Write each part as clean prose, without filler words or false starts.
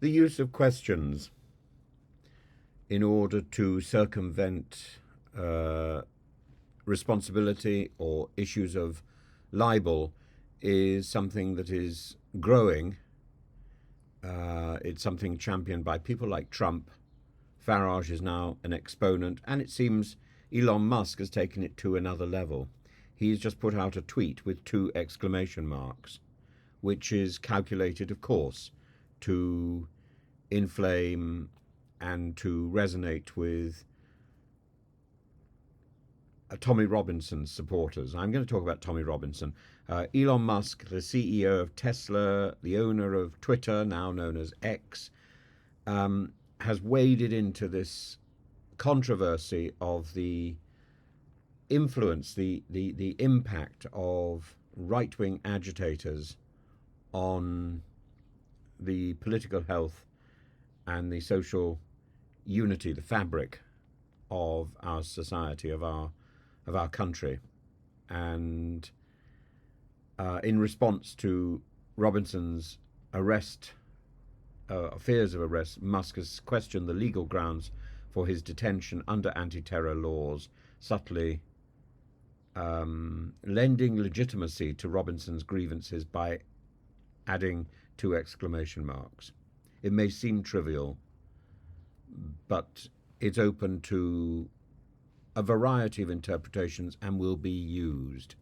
The use of questions in order to circumvent uh, responsibility or issues of libel is something that is growing. It's something championed by people like Trump. Farage is now an exponent, and it seems Elon Musk has taken it to another level. He's just put out a tweet with two exclamation marks, which is calculated, of course, to inflame and to resonate with Tommy Robinson's supporters. I'm going to talk about Tommy Robinson. Elon Musk, the CEO of Tesla, the owner of Twitter, now known as X, has waded into this controversy of the influence, the impact of right wing agitators on the political health and the social unity, the fabric of our society, of our country. And in response to Robinson's arrest, fears of arrest, Musk has questioned the legal grounds for his detention under anti-terror laws, subtly lending legitimacy to Robinson's grievances by adding two exclamation marks. It may seem trivial, but it's open to a variety of interpretations and will be used.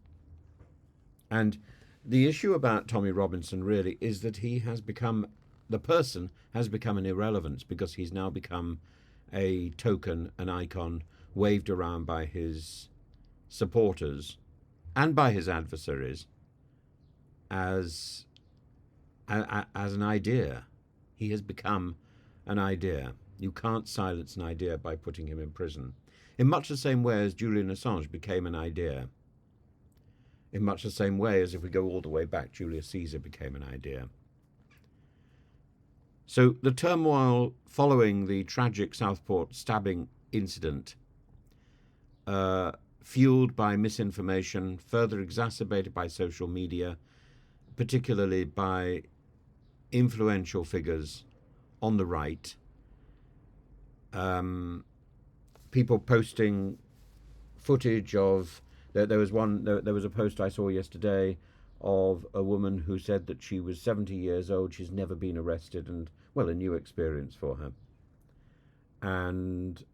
And the issue about Tommy Robinson really is that he has become, the person has become an irrelevance because he's now become a token, an icon waved around by his supporters and by his adversaries as an idea. He has become an idea. You can't silence an idea by putting him in prison. In much the same way as Julian Assange became an idea. In much the same way as, if we go all the way back, Julius Caesar became an idea. So the turmoil following the tragic Southport stabbing incident, fueled by misinformation, further exacerbated by social media, particularly by influential figures on the right, people posting footage of, there was a post I saw yesterday of a woman who said that she was 70 years old, she's never been arrested, and, well, a new experience for her. And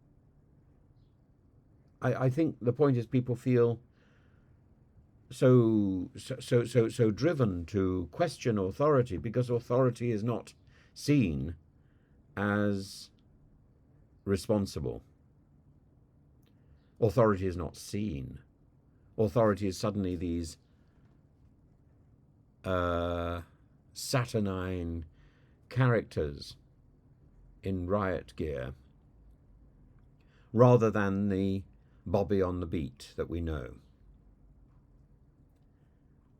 I think the point is people feel so driven to question authority because authority is not seen as responsible. Authority is not seen. Authority is suddenly these saturnine characters in riot gear rather than the Bobby on the beat that we know.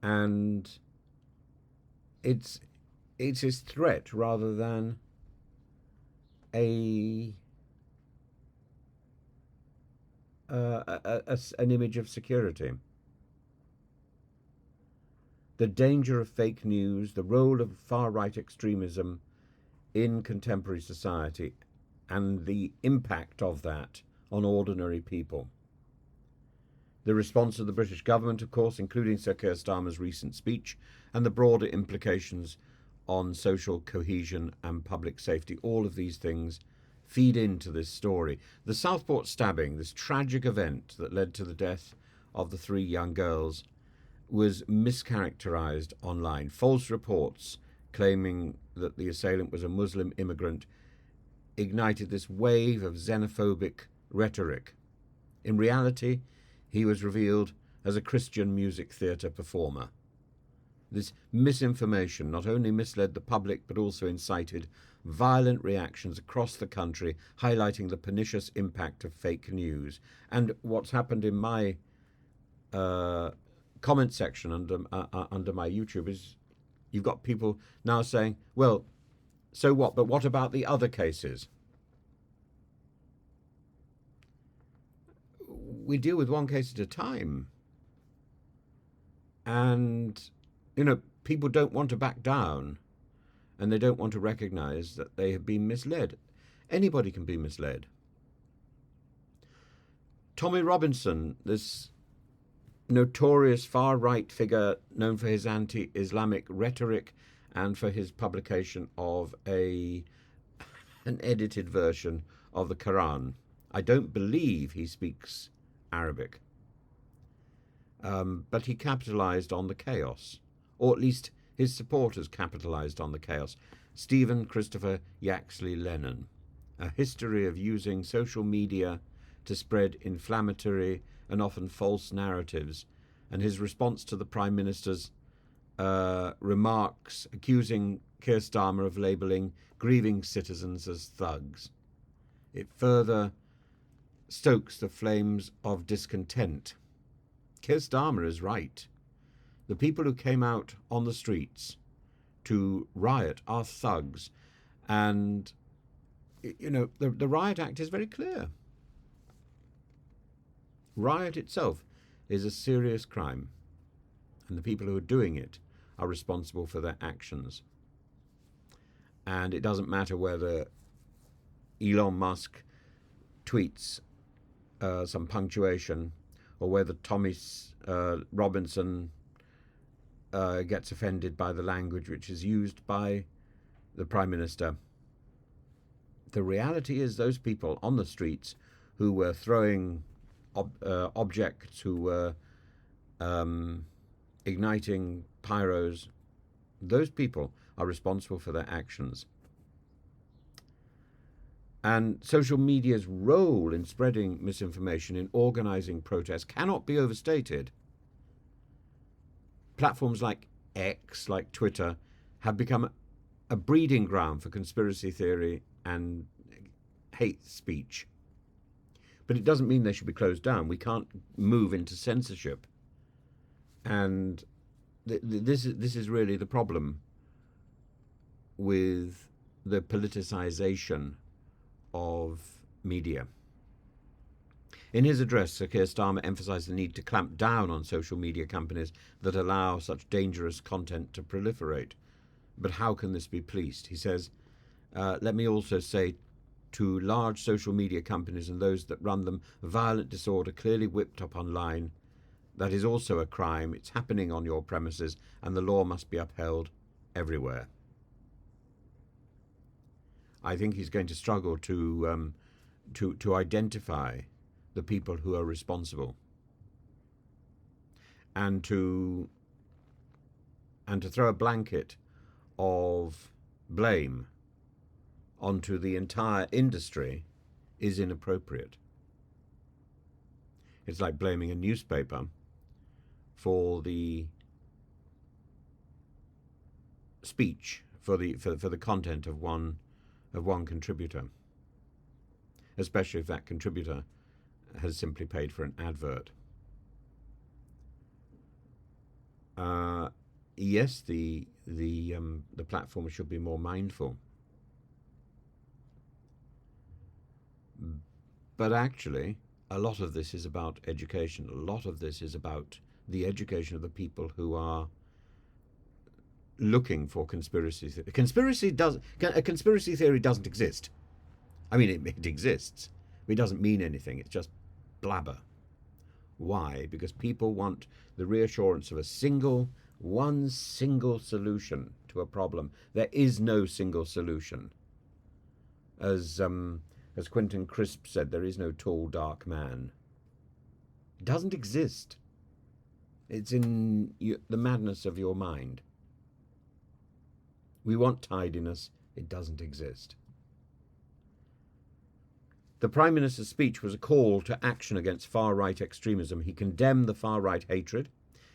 And it's his threat rather than an image of security. The danger of fake news, the role of far-right extremism in contemporary society, and the impact of that on ordinary people. The response of the British government, of course, including Sir Keir Starmer's recent speech, and the broader implications on social cohesion and public safety. All of these things feed into this story. The Southport stabbing, this tragic event that led to the death of the three young girls, was mischaracterized online. False reports claiming that the assailant was a Muslim immigrant ignited this wave of xenophobic rhetoric. In reality, he was revealed as a Christian music theatre performer. This misinformation not only misled the public but also incited violent reactions across the country, highlighting the pernicious impact of fake news. And what's happened in my comment section under my YouTube is you've got people now saying, well, so what? But what about the other cases? We deal with one case at a time. And, people don't want to back down. and they don't want to recognize that they have been misled. Anybody can be misled. Tommy Robinson, this notorious far-right figure known for his anti-Islamic rhetoric and for his publication of an edited version of the Quran. I don't believe he speaks Arabic, but he capitalized on the chaos, or at least his supporters capitalized on the chaos. Stephen Christopher Yaxley Lennon, A History of Using Social Media to Spread Inflammatory and Often False Narratives, and his response to the Prime Minister's remarks accusing Keir Starmer of labelling grieving citizens as thugs. It further stokes the flames of discontent. Keir Starmer is right. The people who came out on the streets to riot are thugs. And, you know, the Riot Act is very clear. Riot itself is a serious crime, and the people who are doing it are responsible for their actions. And it doesn't matter whether Elon Musk tweets some punctuation, or whether Tommy Robinson gets offended by the language which is used by the Prime Minister. The reality is those people on the streets who were throwing objects, who were igniting pyros, those people are responsible for their actions. And social media's role in spreading misinformation, in organizing protests, cannot be overstated. Platforms like X, like Twitter, have become a breeding ground for conspiracy theory and hate speech. But it doesn't mean they should be closed down. We can't move into censorship. And this is really the problem with the politicization of media. In his address, Sir Keir Starmer emphasised the need to clamp down on social media companies that allow such dangerous content to proliferate. But how can this be policed? He says, let me also say to large social media companies and those that run them, violent disorder clearly whipped up online, that is also a crime. It's happening on your premises, and the law must be upheld everywhere. I think he's going to struggle to identify the people who are responsible, and to throw a blanket of blame onto the entire industry is inappropriate. It's like blaming a newspaper for the speech, for the content of one contributor, especially if that contributor has simply paid for an advert. Yes, the platform should be more mindful, but actually, a lot of this is about education. A lot of this is about the education of the people who are looking for conspiracy theory. A conspiracy theory doesn't exist. I mean, it exists. It doesn't mean anything. It's just blabber. Why? Because people want the reassurance of one single solution to a problem. There is no single solution. As Quentin Crisp said, there is no tall, dark man. It doesn't exist. It's in the madness of your mind. We want tidiness. It doesn't exist. The Prime Minister's speech was a call to action against far-right extremism. He condemned the far-right hatred.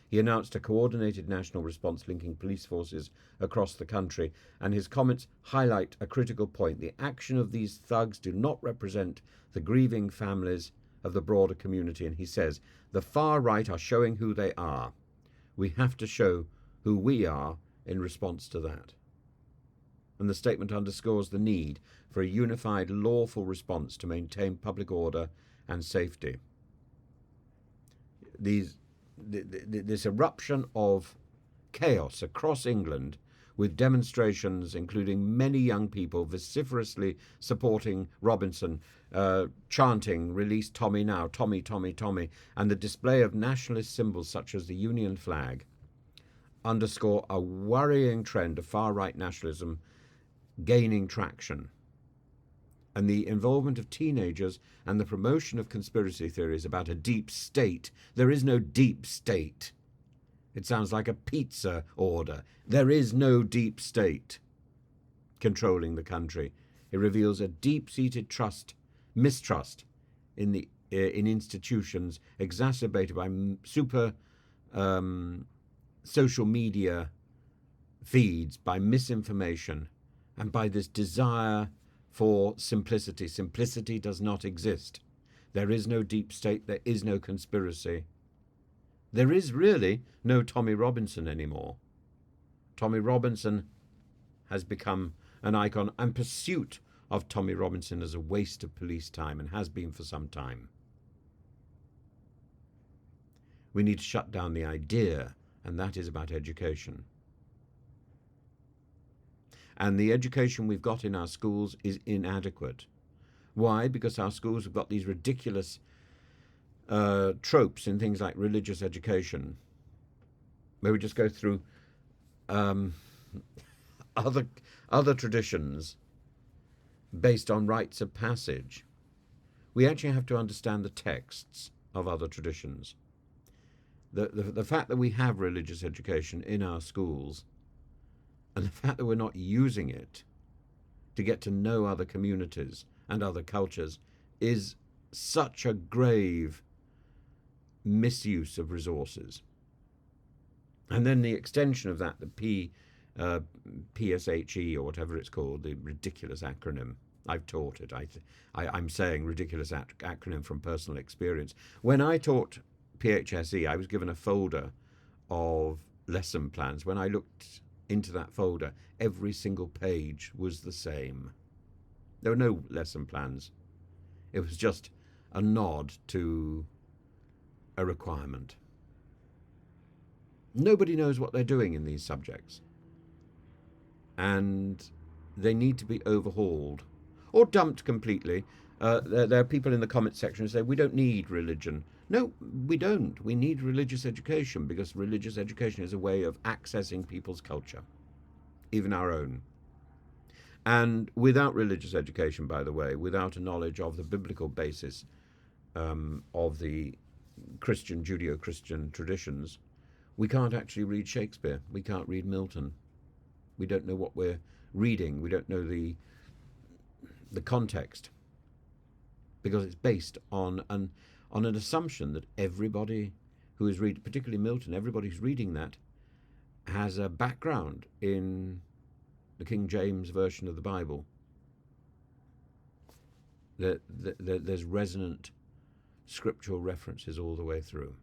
He announced a coordinated national response linking police forces across the country, and his comments highlight a critical point. The action of these thugs do not represent the grieving families of the broader community, and he says, the far-right are showing who they are. We have to show who we are in response to that. And the statement underscores the need for a unified, lawful response to maintain public order and safety. This eruption of chaos across England with demonstrations including many young people vociferously supporting Robinson, chanting, "Release Tommy now, Tommy, Tommy, Tommy," and the display of nationalist symbols such as the Union flag, underscore a worrying trend of far-right nationalism gaining traction, and the involvement of teenagers and the promotion of conspiracy theories about a deep state. There is no deep state. It sounds like a pizza order. There is no deep state controlling the country. It reveals a deep-seated mistrust in institutions, exacerbated by super social media feeds, by misinformation, and by this desire for simplicity. Simplicity does not exist. There is no deep state. There is no conspiracy. There is really no Tommy Robinson anymore. Tommy Robinson has become an icon, and pursuit of Tommy Robinson is a waste of police time, and has been for some time. We need to shut down the idea, and that is about education. And the education we've got in our schools is inadequate. Why? Because our schools have got these ridiculous tropes in things like religious education, where we just go through other traditions based on rites of passage. We actually have to understand the texts of other traditions. The fact that we have religious education in our schools, and the fact that we're not using it to get to know other communities and other cultures, is such a grave misuse of resources. And then the extension of that, the PSHE, or whatever it's called, the ridiculous acronym. I've taught it. I'm saying ridiculous acronym from personal experience. When I taught PHSE, I was given a folder of lesson plans. When I looked into that folder, every single page was the same. There were no lesson plans. It was just a nod to a requirement. Nobody knows what they're doing in these subjects, and they need to be overhauled or dumped completely. There are people in the comment section who say we don't need religion. No, we don't. We need religious education, because religious education is a way of accessing people's culture, even our own. And without religious education, by the way, without a knowledge of the biblical basis of the Christian, Judeo-Christian traditions, we can't actually read Shakespeare. We can't read Milton. We don't know what we're reading. We don't know the context, because it's based on an assumption that everybody who is reading, particularly Milton, everybody who's reading that has a background in the King James version of the Bible. There's resonant scriptural references all the way through.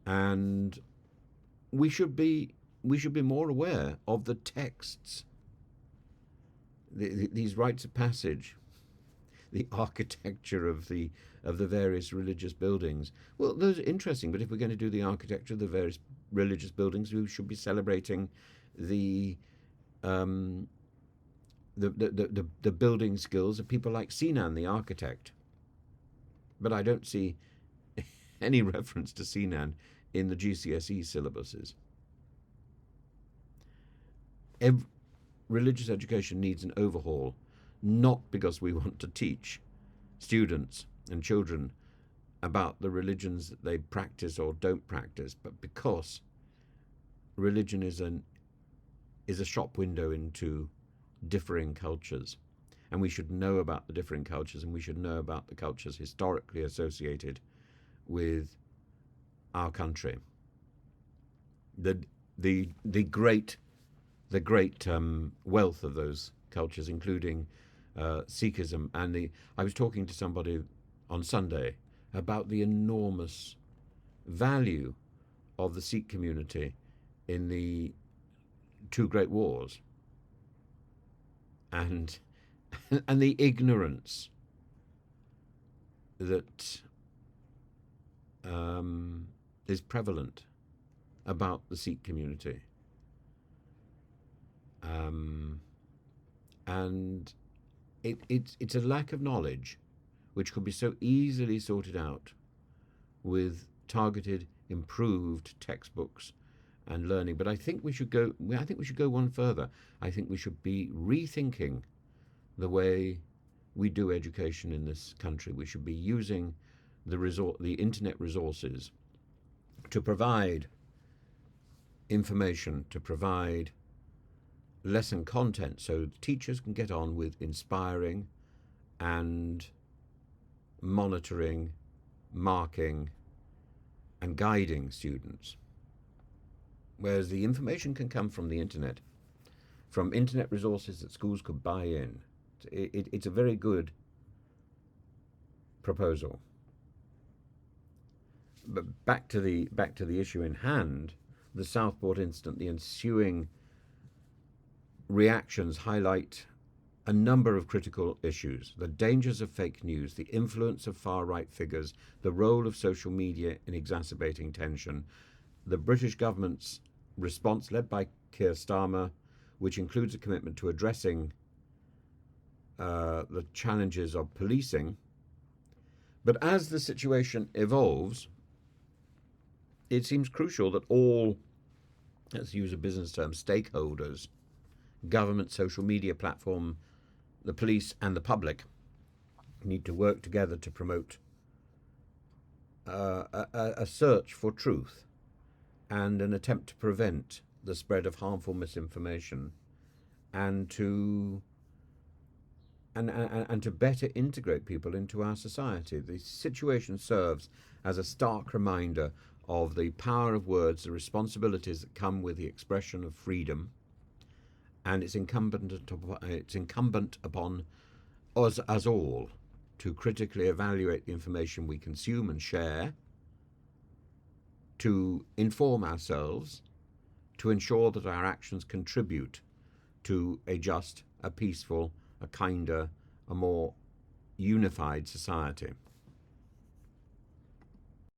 And we should be more aware of the texts, these rites of passage, the architecture of the various religious buildings. Well, those are interesting, but if we're going to do the architecture of the various religious buildings, we should be celebrating the building skills of people like Sinan, the architect. But I don't see any reference to Sinan in the GCSE syllabuses. Religious education needs an overhaul, not because we want to teach students and children about the religions that they practice or don't practice, but because religion is a shop window into differing cultures, and we should know about the differing cultures, and we should know about the cultures historically associated with our country. The great wealth of those cultures, including Sikhism, and I was talking to somebody on Sunday about the enormous value of the Sikh community in the two great wars, and the ignorance that is prevalent about the Sikh community. And it's a lack of knowledge which could be so easily sorted out with targeted, improved textbooks and learning. But I think we should go. I think we should go one further. I think we should be rethinking the way we do education in this country. We should be using the internet resources to provide information, to provide lesson content, so teachers can get on with inspiring and monitoring, marking, and guiding students. Whereas the information can come from the internet, from internet resources that schools could buy in. It's a very good proposal. But back to the issue in hand, the Southport incident, the ensuing reactions highlight a number of critical issues: the dangers of fake news, the influence of far-right figures, the role of social media in exacerbating tension, the British government's response, led by Keir Starmer, which includes a commitment to addressing the challenges of policing. But as the situation evolves, it seems crucial that all, let's use a business term, stakeholders, government, social media platform, the police and the public, need to work together to promote a search for truth and an attempt to prevent the spread of harmful misinformation, and to better integrate people into our society. The situation serves as a stark reminder of the power of words, the responsibilities that come with the expression of freedom, and it's incumbent upon us all to critically evaluate the information we consume and share, to inform ourselves, to ensure that our actions contribute to a just, a peaceful, a kinder, a more unified society.